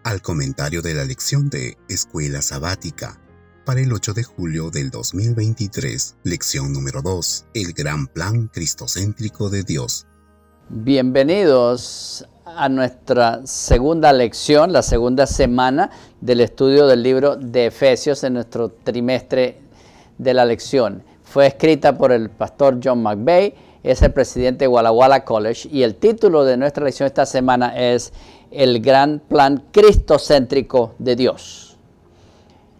al comentario de la lección de Escuela Sabática para el 8 de julio del 2023, lección número 2, el gran plan cristocéntrico de Dios. Bienvenidos a nuestra segunda lección, la segunda semana del estudio del libro de Efesios en nuestro trimestre de la lección. Fue escrita por el pastor John McVeigh, es el presidente de Walla Walla College, y el título de nuestra lección esta semana es El gran plan cristocéntrico de Dios.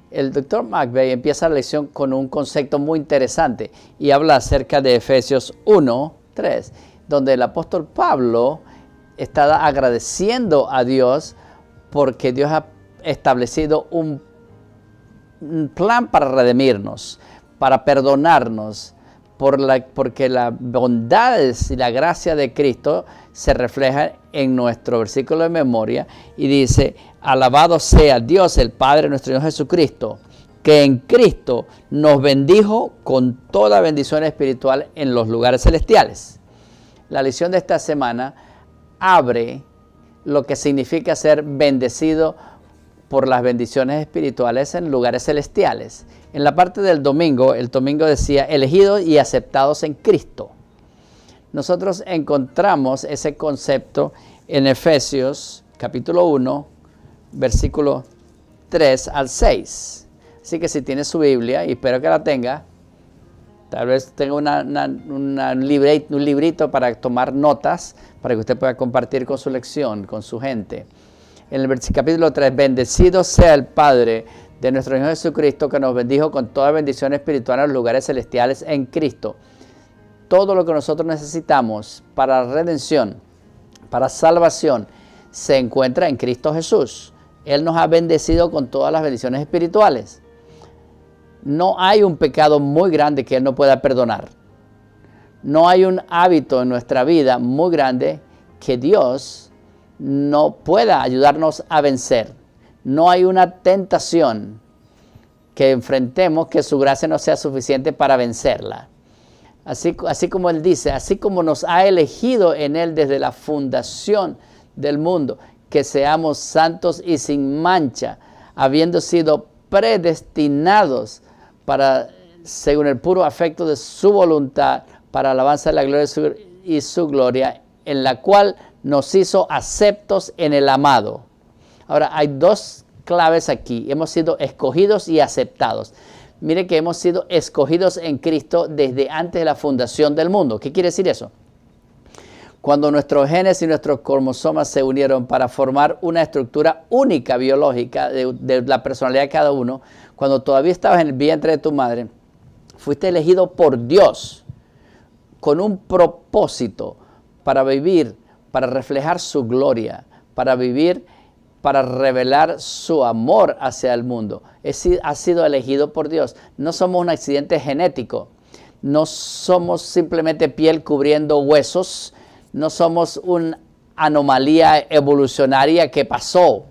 El doctor McVeigh empieza la lección con un concepto muy interesante y habla acerca de Efesios 1:3, donde el apóstol Pablo está agradeciendo a Dios porque Dios ha establecido un plan para redimirnos, para perdonarnos, porque las bondades y la gracia de Cristo se reflejan en nuestro versículo de memoria y dice: alabado sea Dios el Padre nuestro Señor Jesucristo, que en Cristo nos bendijo con toda bendición espiritual en los lugares celestiales. La lección de esta semana abre lo que significa ser bendecido por las bendiciones espirituales en lugares celestiales. En la parte del domingo, el domingo decía elegidos y aceptados en Cristo. Nosotros encontramos ese concepto en Efesios capítulo 1, versículo 3 al 6. Así que si tiene su Biblia, y espero que la tenga, tal vez tenga un librito para tomar notas, para que usted pueda compartir con su lección, con su gente. En el capítulo 3, bendecido sea el Padre de nuestro Señor Jesucristo, que nos bendijo con toda bendición espiritual en los lugares celestiales en Cristo. Todo lo que nosotros necesitamos para redención, para salvación, se encuentra en Cristo Jesús. Él nos ha bendecido con todas las bendiciones espirituales. No hay un pecado muy grande que Él no pueda perdonar. No hay un hábito en nuestra vida muy grande que Dios no pueda ayudarnos a vencer. No hay una tentación que enfrentemos que su gracia no sea suficiente para vencerla. Así como Él dice, así como nos ha elegido en Él desde la fundación del mundo, que seamos santos y sin mancha, habiendo sido predestinados para, según el puro afecto de su voluntad, para alabanza de la gloria y su gloria, en la cual nos hizo aceptos en el amado. Ahora, hay dos claves aquí. Hemos sido escogidos y aceptados. Mire que hemos sido escogidos en Cristo desde antes de la fundación del mundo. ¿Qué quiere decir eso? Cuando nuestros genes y nuestros cromosomas se unieron para formar una estructura única biológica de la personalidad de cada uno, cuando todavía estabas en el vientre de tu madre, fuiste elegido por Dios con un propósito para vivir, para reflejar su gloria, para vivir, para revelar su amor hacia el mundo. Ha sido elegido por Dios. No somos un accidente genético. No somos simplemente piel cubriendo huesos. No somos una anomalía evolucionaria que pasó.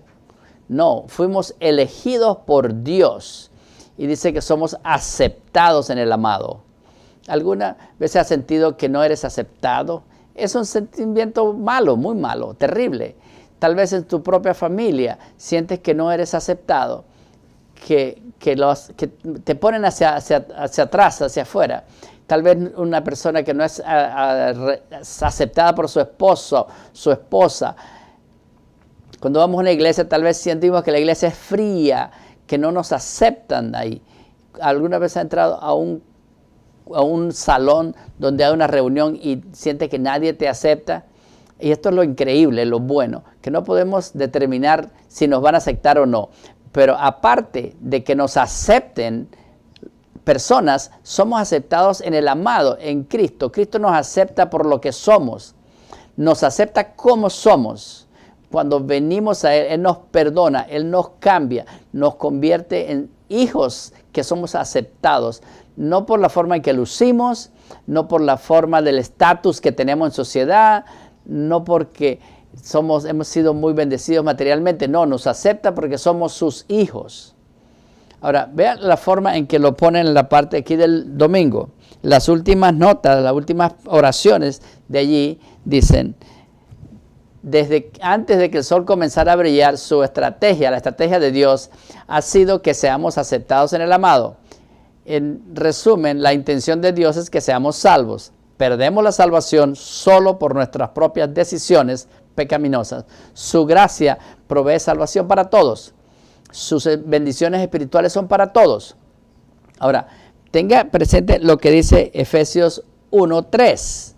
No, fuimos elegidos por Dios. Y dice que somos aceptados en el amado. ¿Alguna vez has sentido que no eres aceptado? Es un sentimiento malo, muy malo, terrible. Tal vez en tu propia familia sientes que no eres aceptado, que te ponen hacia atrás, hacia afuera. Tal vez una persona que no es aceptada por su esposo, su esposa. Cuando vamos a una iglesia, tal vez sentimos que la iglesia es fría, que no nos aceptan ahí. ¿Alguna vez has entrado a un salón donde hay una reunión y sientes que nadie te acepta? Y esto es lo increíble, lo bueno, que no podemos determinar si nos van a aceptar o no. Pero aparte de que nos acepten personas, somos aceptados en el amado, en Cristo. Cristo nos acepta por lo que somos. Nos acepta como somos. Cuando venimos a Él, Él nos perdona, Él nos cambia, nos convierte en hijos que somos aceptados. No por la forma en que lucimos, no por la forma del estatus que tenemos en sociedad, no porque hemos sido muy bendecidos materialmente. No, nos acepta porque somos sus hijos. Ahora, vean la forma en que lo ponen en la parte aquí del domingo. Las últimas notas, las últimas oraciones de allí dicen: desde antes de que el sol comenzara a brillar, su estrategia, la estrategia de Dios, ha sido que seamos aceptados en el amado. En resumen, la intención de Dios es que seamos salvos. Perdemos la salvación solo por nuestras propias decisiones pecaminosas. Su gracia provee salvación para todos. Sus bendiciones espirituales son para todos. Ahora, tenga presente lo que dice Efesios 1:3.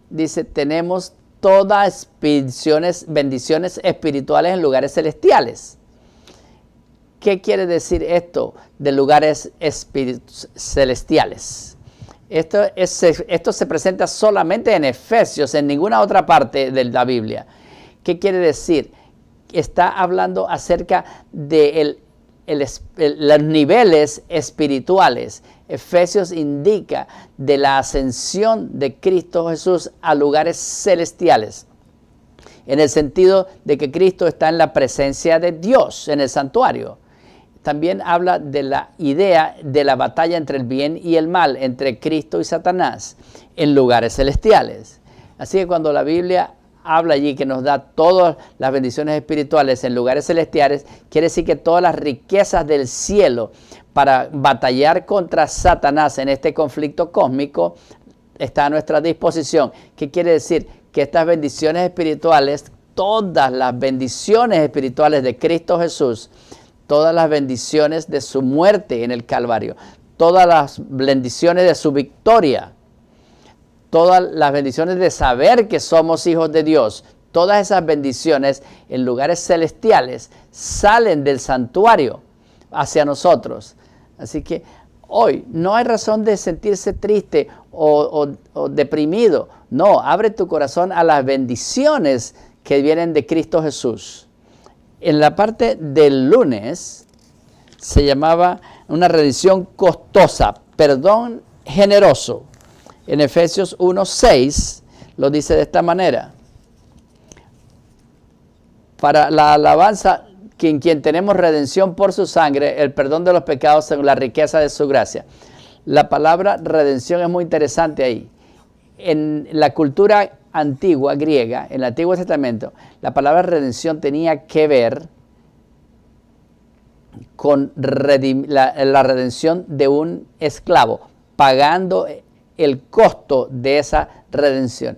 Dice, tenemos todas bendiciones espirituales en lugares celestiales. ¿Qué quiere decir esto de lugares celestiales? Esto se presenta solamente en Efesios, en ninguna otra parte de la Biblia. ¿Qué quiere decir? Está hablando acerca de los niveles espirituales. Efesios indica de la ascensión de Cristo Jesús a lugares celestiales, en el sentido de que Cristo está en la presencia de Dios, en el santuario. También habla de la idea de la batalla entre el bien y el mal, entre Cristo y Satanás, en lugares celestiales. Así que cuando la Biblia habla allí que nos da todas las bendiciones espirituales en lugares celestiales, quiere decir que todas las riquezas del cielo para batallar contra Satanás en este conflicto cósmico está a nuestra disposición. ¿Qué quiere decir? Que estas bendiciones espirituales, todas las bendiciones espirituales de Cristo Jesús, todas las bendiciones de su muerte en el Calvario, todas las bendiciones de su victoria, todas las bendiciones de saber que somos hijos de Dios, todas esas bendiciones en lugares celestiales salen del santuario hacia nosotros. Así que hoy no hay razón de sentirse triste o deprimido. No, abre tu corazón a las bendiciones que vienen de Cristo Jesús. En la parte del lunes se llamaba una redención costosa, perdón generoso. En Efesios 1:6 lo dice de esta manera: para la alabanza, en quien tenemos redención por su sangre, el perdón de los pecados según la riqueza de su gracia. La palabra redención es muy interesante ahí. En la cultura antigua griega, en el Antiguo Testamento, la palabra redención tenía que ver con la redención de un esclavo, pagando el costo de esa redención.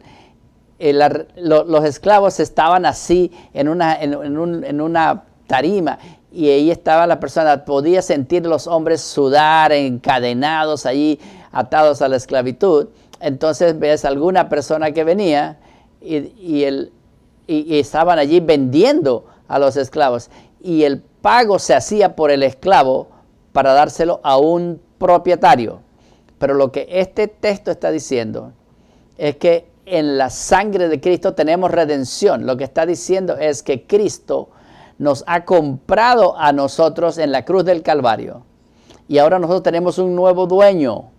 Los esclavos estaban así en una tarima, y ahí estaba la persona, podía sentir los hombres sudar, encadenados allí, atados a la esclavitud. Entonces ves alguna persona que venía y estaban allí vendiendo a los esclavos, y el pago se hacía por el esclavo para dárselo a un propietario. Pero lo que este texto está diciendo es que en la sangre de Cristo tenemos redención. Lo que está diciendo es que Cristo nos ha comprado a nosotros en la cruz del Calvario, y ahora nosotros tenemos un nuevo dueño.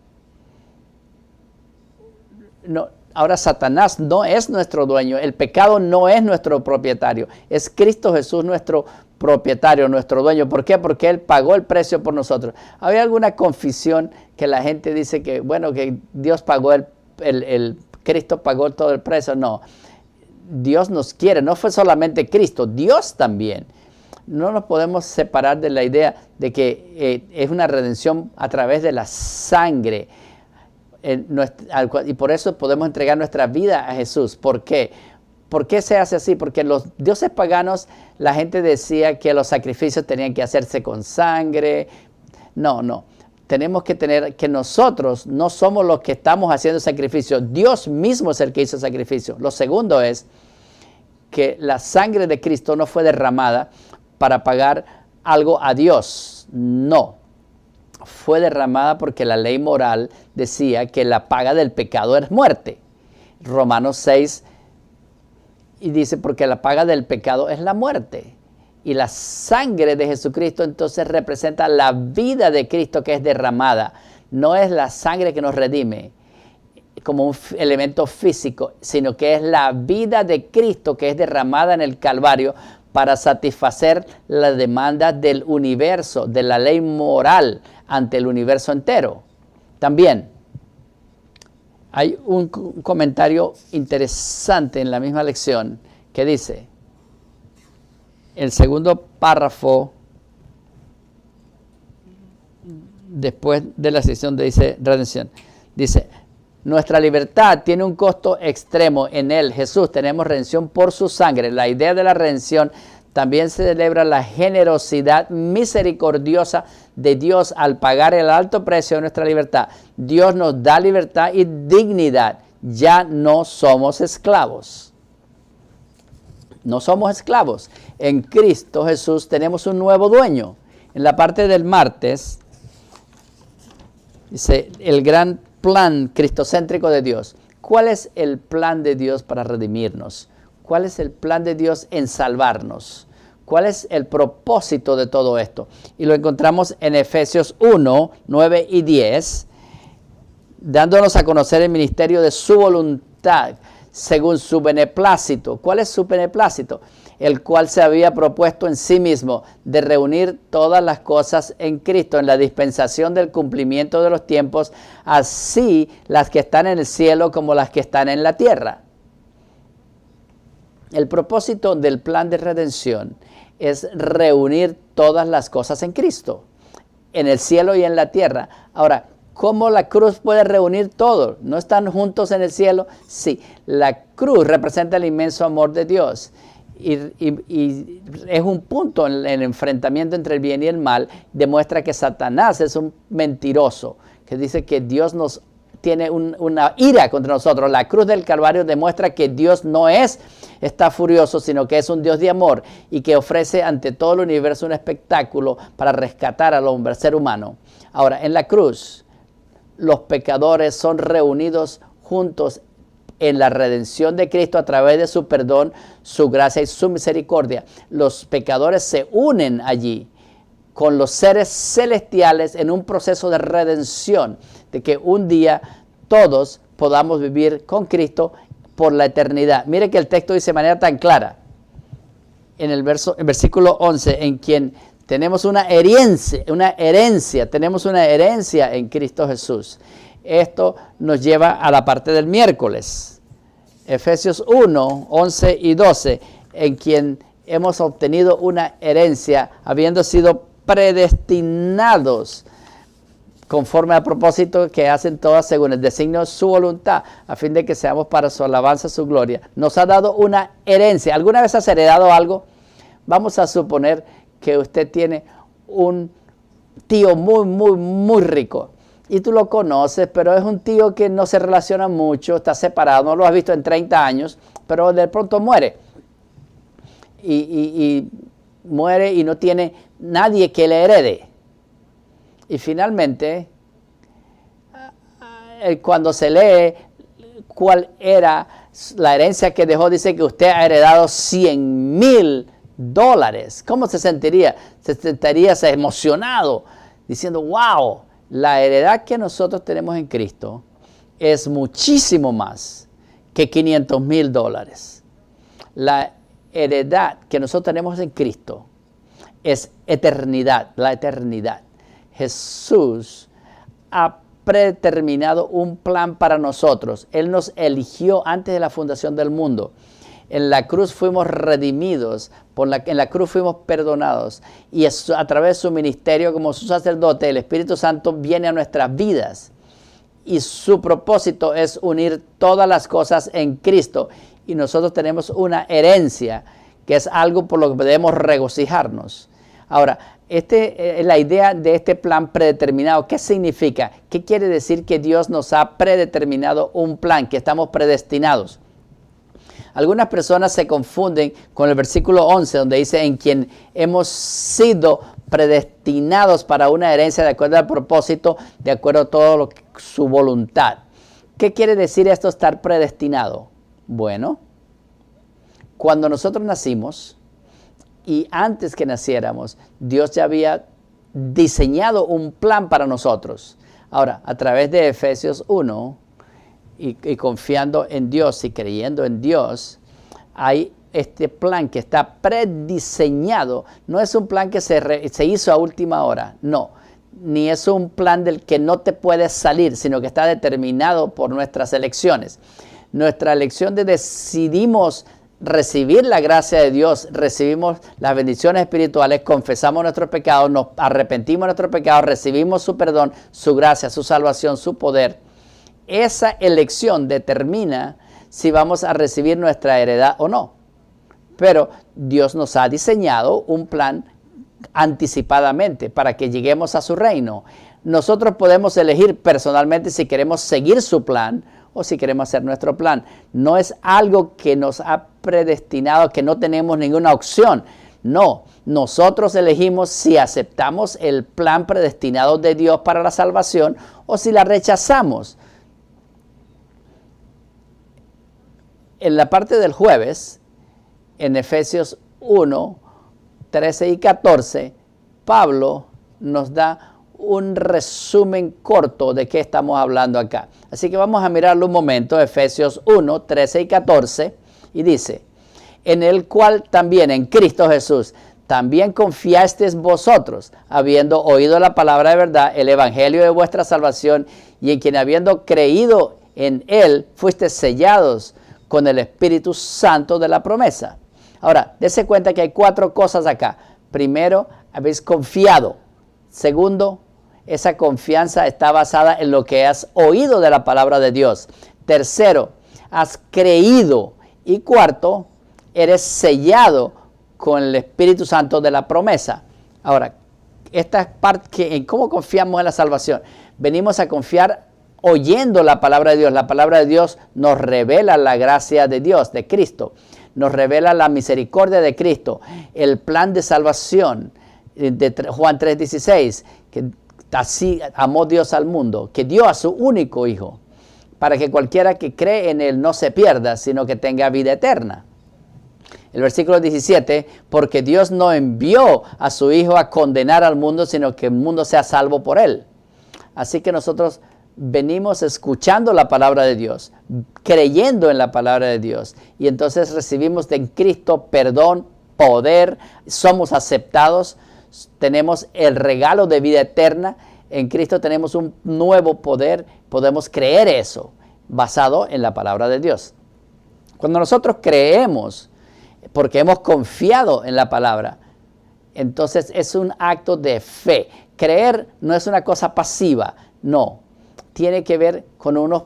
No, ahora Satanás no es nuestro dueño, el pecado no es nuestro propietario, es Cristo Jesús nuestro propietario, nuestro dueño. ¿Por qué? Porque Él pagó el precio por nosotros. ¿Había alguna confusión que la gente dice que, bueno, que Dios pagó Cristo pagó todo el precio? No, Dios nos quiere, no fue solamente Cristo, Dios también. No nos podemos separar de la idea de que es una redención a través de la sangre. Y por eso podemos entregar nuestra vida a Jesús. ¿Por qué? ¿Por qué se hace así? Porque los dioses paganos, la gente decía que los sacrificios tenían que hacerse con sangre. No. Tenemos que tener que nosotros no somos los que estamos haciendo sacrificio. Dios mismo es el que hizo el sacrificio. Lo segundo es que la sangre de Cristo no fue derramada para pagar algo a Dios. No. Fue derramada porque la ley moral decía que la paga del pecado es muerte. Romanos 6 y dice, porque la paga del pecado es la muerte. Y la sangre de Jesucristo entonces representa la vida de Cristo que es derramada. No es la sangre que nos redime como un elemento físico, sino que es la vida de Cristo que es derramada en el Calvario para satisfacer la demanda del universo, de la ley moral ante el universo entero. También hay un comentario interesante en la misma lección ¿Qué dice? El segundo párrafo, después de la sección de dice redención, dice, nuestra libertad tiene un costo extremo. En él, Jesús, tenemos redención por su sangre. La idea de la redención también se celebra la generosidad misericordiosa de Dios al pagar el alto precio de nuestra libertad. Dios nos da libertad y dignidad. Ya no somos esclavos. No somos esclavos. En Cristo Jesús tenemos un nuevo dueño. En la parte del martes, dice el gran plan cristocéntrico de Dios. ¿Cuál es el plan de Dios para redimirnos? ¿Cuál es el plan de Dios en salvarnos? ¿Cuál es el propósito de todo esto? Y lo encontramos en Efesios 1, 9 y 10, dándonos a conocer el ministerio de su voluntad, según su beneplácito. ¿Cuál es su beneplácito? El cual se había propuesto en sí mismo de reunir todas las cosas en Cristo, en la dispensación del cumplimiento de los tiempos, así las que están en el cielo como las que están en la tierra. El propósito del plan de redención es reunir todas las cosas en Cristo, en el cielo y en la tierra. Ahora, ¿cómo la cruz puede reunir todo? ¿No están juntos en el cielo? Sí, la cruz representa el inmenso amor de Dios. Y es un punto en el enfrentamiento entre el bien y el mal. Demuestra que Satanás es un mentiroso, que dice que Dios nos tiene una ira contra nosotros. La cruz del Calvario demuestra que Dios no está furioso, sino que es un Dios de amor y que ofrece ante todo el universo un espectáculo para rescatar al hombre, al ser humano. Ahora, en la cruz, los pecadores son reunidos juntos en la redención de Cristo a través de su perdón, su gracia y su misericordia. Los pecadores se unen allí con los seres celestiales en un proceso de redención, de que un día todos podamos vivir con Cristo por la eternidad. Mire que el texto dice de manera tan clara, en el versículo 11, en quien tenemos una herencia, tenemos una herencia en Cristo Jesús. Esto nos lleva a la parte del miércoles. Efesios 1, 11 y 12, en quien hemos obtenido una herencia, habiendo sido predestinados conforme al propósito que hacen todas según el designio de su voluntad, a fin de que seamos para su alabanza, su gloria. Nos ha dado una herencia. ¿Alguna vez has heredado algo? Vamos a suponer que usted tiene un tío muy rico y tú lo conoces, pero es un tío que no se relaciona mucho, está separado, no lo has visto en 30 años, pero de pronto muere. Y muere y no tiene nadie que le herede. Y finalmente, cuando se lee cuál era la herencia que dejó, dice que usted ha heredado $100,000. ¿Cómo se sentiría? Se sentiría emocionado, diciendo, wow, la heredad que nosotros tenemos en Cristo es muchísimo más que $500,000. La heredad que nosotros tenemos en Cristo es eternidad, la eternidad. Jesús ha predeterminado un plan para nosotros. Él nos eligió antes de la fundación del mundo. En la cruz fuimos redimidos, en la cruz fuimos perdonados. Y a través de su ministerio como su sacerdote, el Espíritu Santo viene a nuestras vidas. Y su propósito es unir todas las cosas en Cristo. Y nosotros tenemos una herencia, que es algo por lo que debemos regocijarnos. Ahora, la idea de este plan predeterminado, ¿qué significa? ¿Qué quiere decir que Dios nos ha predeterminado un plan, que estamos predestinados? Algunas personas se confunden con el versículo 11, donde dice en quien hemos sido predestinados para una herencia de acuerdo al propósito, de acuerdo a todo su voluntad. ¿Qué quiere decir esto, estar predestinado? Bueno, cuando nosotros nacimos, y antes que naciéramos, Dios ya había diseñado un plan para nosotros. Ahora, a través de Efesios 1, y confiando en Dios y creyendo en Dios, hay este plan que está prediseñado. No es un plan que se hizo a última hora, no. Ni es un plan del que no te puedes salir, sino que está determinado por nuestras elecciones. Nuestra elección de decidimos recibir la gracia de Dios, recibimos las bendiciones espirituales, confesamos nuestros pecados, nos arrepentimos de nuestros pecados, recibimos su perdón, su gracia, su salvación, su poder. Esa elección determina si vamos a recibir nuestra heredad o no. Pero Dios nos ha diseñado un plan anticipadamente para que lleguemos a su reino. Nosotros podemos elegir personalmente si queremos seguir su plan o si queremos hacer nuestro plan. No es algo que nos ha predestinado, que no tenemos ninguna opción. No, nosotros elegimos si aceptamos el plan predestinado de Dios para la salvación o si la rechazamos. En la parte del jueves, en Efesios 1, 13 y 14, Pablo nos da un resumen corto de qué estamos hablando acá. Así que vamos a mirarlo un momento, Efesios 1, 13 y 14, y dice, en el cual también, en Cristo Jesús, también confiasteis vosotros, habiendo oído la palabra de verdad, el evangelio de vuestra salvación, y en quien habiendo creído en él, fuisteis sellados con el Espíritu Santo de la promesa. Ahora, dése cuenta que hay 4 cosas acá. Primero, habéis confiado. Segundo, esa confianza está basada en lo que has oído de la palabra de Dios. Tercero, has creído. Y cuarto, eres sellado con el Espíritu Santo de la promesa. Ahora, esta es parte en cómo confiamos en la salvación. Venimos a confiar oyendo la palabra de Dios. La palabra de Dios nos revela la gracia de Dios, de Cristo. Nos revela la misericordia de Cristo, el plan de salvación de Juan 3:16, que así amó Dios al mundo, que dio a su único Hijo, para que cualquiera que cree en Él no se pierda, sino que tenga vida eterna. El versículo 17, porque Dios no envió a su Hijo a condenar al mundo, sino que el mundo sea salvo por Él. Así que nosotros venimos escuchando la palabra de Dios, creyendo en la palabra de Dios, y entonces recibimos de Cristo perdón, poder, somos aceptados, tenemos el regalo de vida eterna. En Cristo tenemos un nuevo poder, podemos creer eso, basado en la palabra de Dios. Cuando nosotros creemos, porque hemos confiado en la palabra, entonces es un acto de fe. Creer no es una cosa pasiva, no. Tiene que ver con unas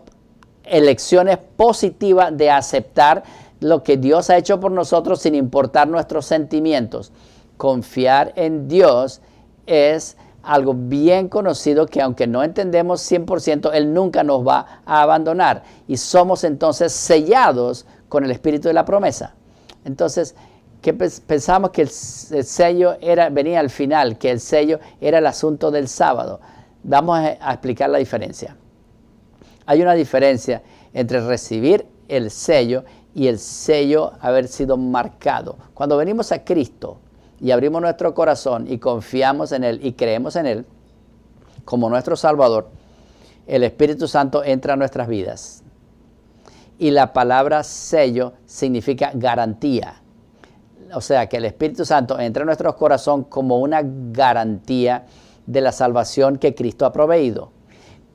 elecciones positivas de aceptar lo que Dios ha hecho por nosotros sin importar nuestros sentimientos. Confiar en Dios es algo bien conocido que aunque no entendemos 100%, Él nunca nos va a abandonar. Y somos entonces sellados con el Espíritu de la promesa. Entonces, ¿qué pensamos? Que el sello venía al final, que el sello era el asunto del sábado. Vamos a explicar la diferencia. Hay una diferencia entre recibir el sello y el sello haber sido marcado. Cuando venimos a Cristo y abrimos nuestro corazón y confiamos en Él y creemos en Él como nuestro Salvador, el Espíritu Santo entra a nuestras vidas. Y la palabra sello significa garantía. O sea, que el Espíritu Santo entra a nuestro corazón como una garantía de la salvación que Cristo ha proveído.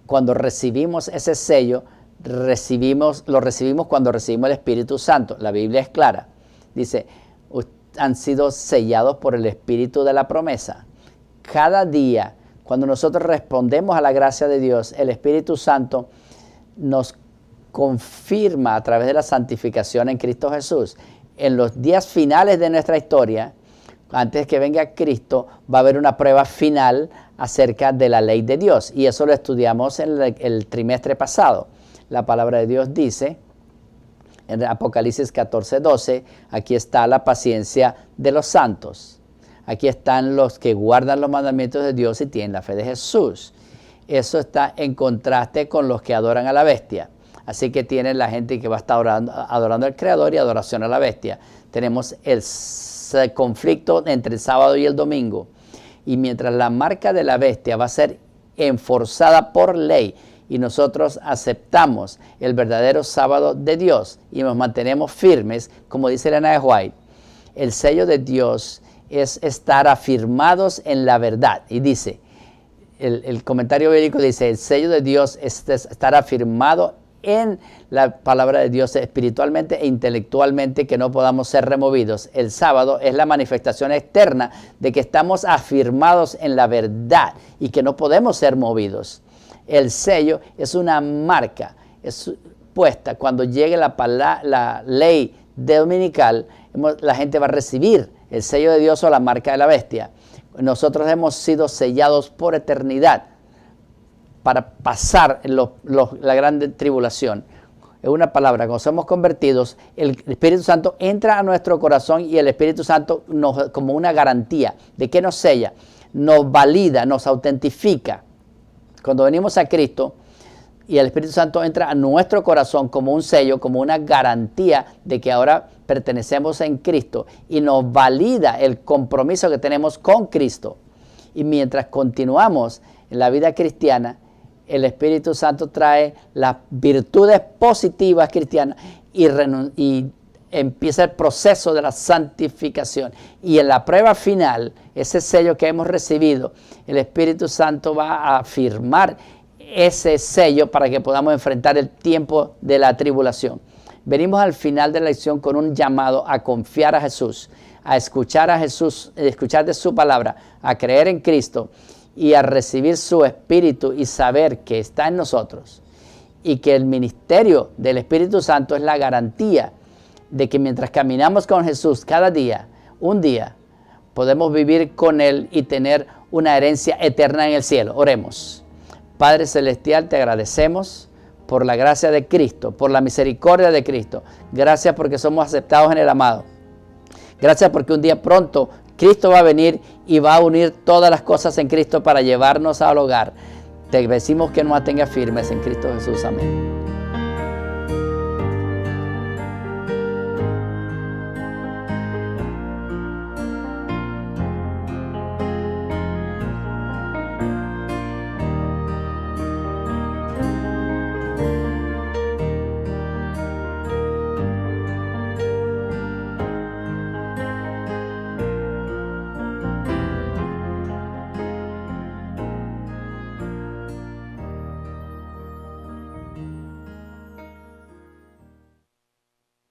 Cuando recibimos ese sello, lo recibimos cuando recibimos el Espíritu Santo. La Biblia es clara. Dice, han sido sellados por el Espíritu de la promesa. Cada día, cuando nosotros respondemos a la gracia de Dios, el Espíritu Santo nos confirma a través de la santificación en Cristo Jesús. En los días finales de nuestra historia, antes que venga Cristo, va a haber una prueba final acerca de la ley de Dios. Y eso lo estudiamos en el trimestre pasado. La palabra de Dios dice, en Apocalipsis 14:12, aquí está la paciencia de los santos. Aquí están los que guardan los mandamientos de Dios y tienen la fe de Jesús. Eso está en contraste con los que adoran a la bestia. Así que tienen la gente que va a estar adorando al Creador y adoración a la bestia. Tenemos el conflicto entre el sábado y el domingo. Y mientras la marca de la bestia va a ser enforzada por ley y nosotros aceptamos el verdadero sábado de Dios y nos mantenemos firmes, como dice Elena de White, el sello de Dios es estar afirmados en la verdad. Y dice, el comentario bíblico dice, el sello de Dios es estar afirmado en la palabra de Dios espiritualmente e intelectualmente, que no podamos ser removidos. El sábado es la manifestación externa de que estamos afirmados en la verdad y que no podemos ser movidos. El sello es una marca, es puesta cuando llegue la ley dominical, la gente va a recibir el sello de Dios o la marca de la bestia. Nosotros hemos sido sellados por eternidad para pasar la gran tribulación. Es una palabra, cuando somos convertidos, el Espíritu Santo entra a nuestro corazón y el Espíritu Santo como una garantía de que nos sella, nos valida, nos autentifica. Cuando venimos a Cristo y el Espíritu Santo entra a nuestro corazón como un sello, como una garantía de que ahora pertenecemos en Cristo y nos valida el compromiso que tenemos con Cristo. Y mientras continuamos en la vida cristiana, el Espíritu Santo trae las virtudes positivas cristianas y empieza el proceso de la santificación. Y en la prueba final, ese sello que hemos recibido, el Espíritu Santo va a firmar ese sello para que podamos enfrentar el tiempo de la tribulación. Venimos al final de la lección con un llamado a confiar a Jesús, a escuchar a Jesús, escuchar de su palabra, a creer en Cristo y a recibir su Espíritu y saber que está en nosotros y que el ministerio del Espíritu Santo es la garantía de que mientras caminamos con Jesús cada día, un día, podemos vivir con Él y tener una herencia eterna en el cielo. Oremos. Padre Celestial, te agradecemos por la gracia de Cristo, por la misericordia de Cristo. Gracias porque somos aceptados en el amado. Gracias porque un día pronto Cristo va a venir y va a unir todas las cosas en Cristo para llevarnos al hogar. Te decimos que nos mantenga firmes en Cristo Jesús. Amén.